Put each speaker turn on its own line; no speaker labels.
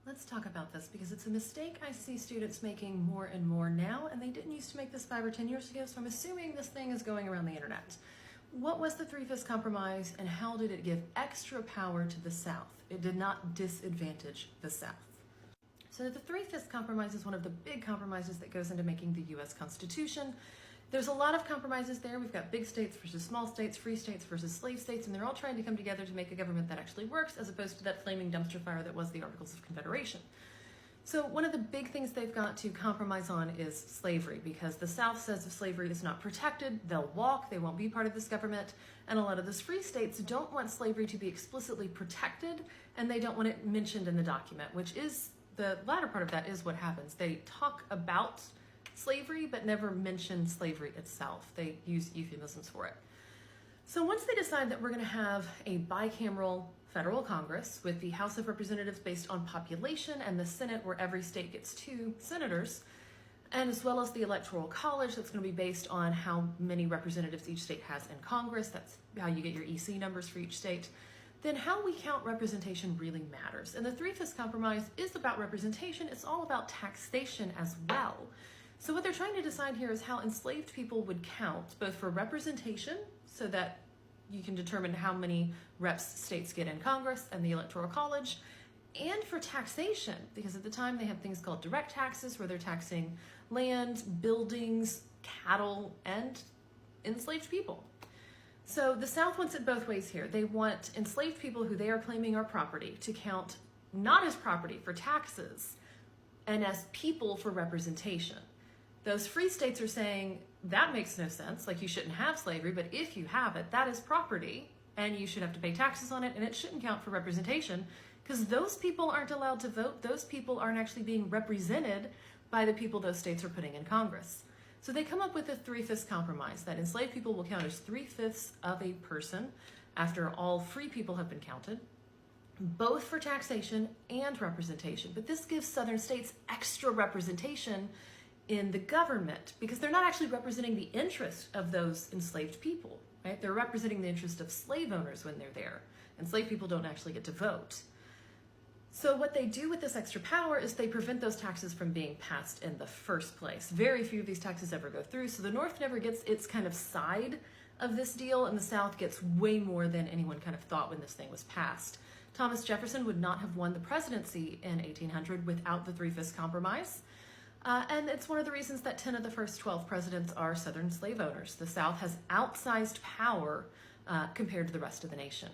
Let's talk about this because it's a mistake I see students making more and more now, and they didn't used to make this 5 or 10 years ago, so I'm assuming this thing is going around the internet. What was the Three-Fifths Compromise, and how did it give extra power to the South? It did not disadvantage the South. So the Three-Fifths Compromise is one of the big compromises that goes into making the U.S. Constitution. There's a lot of compromises there. We've got big states versus small states, free states versus slave states, and they're all trying to come together to make a government that actually works, as opposed to that flaming dumpster fire that was the Articles of Confederation. So one of the big things they've got to compromise on is slavery, because the South says if slavery is not protected, they'll walk, they won't be part of this government, and a lot of those free states don't want slavery to be explicitly protected, and they don't want it mentioned in the document, which is, the latter part of that is what happens. They talk about slavery, but never mention slavery itself. They use euphemisms for it. So once they decide that we're going to have a bicameral federal Congress with the House of Representatives based on population and the Senate where every state gets 2 senators, and as well as the Electoral College that's going to be based on how many representatives each state has in Congress, that's how you get your EC numbers for each state, then how we count representation really matters. And the Three-Fifths Compromise is about representation. It's all about taxation as well. So what they're trying to decide here is how enslaved people would count, both for representation, so that you can determine how many reps states get in Congress and the Electoral College, and for taxation, because at the time they have things called direct taxes, where they're taxing land, buildings, cattle, and enslaved people. So the South wants it both ways here. They want enslaved people who they are claiming are property to count not as property for taxes, and as people for representation. Those free states are saying, that makes no sense, like you shouldn't have slavery, but if you have it, that is property, and you should have to pay taxes on it, and it shouldn't count for representation, because those people aren't allowed to vote. Those people aren't actually being represented by the people those states are putting in Congress. So they come up with a Three-Fifths Compromise, that enslaved people will count as 3/5 of a person after all free people have been counted, both for taxation and representation. But this gives Southern states extra representation in the government, because they're not actually representing the interest of those enslaved people, right? They're representing the interest of slave owners when they're there. Enslaved people don't actually get to vote. So what they do with this extra power is they prevent those taxes from being passed in the first place. Very few of these taxes ever go through, so the North never gets its kind of side of this deal, and the South gets way more than anyone kind of thought when this thing was passed. Thomas Jefferson would not have won the presidency in 1800 without the Three-Fifths Compromise. And it's one of the reasons that 10 of the first 12 presidents are Southern slave owners. The South has outsized power compared to the rest of the nation.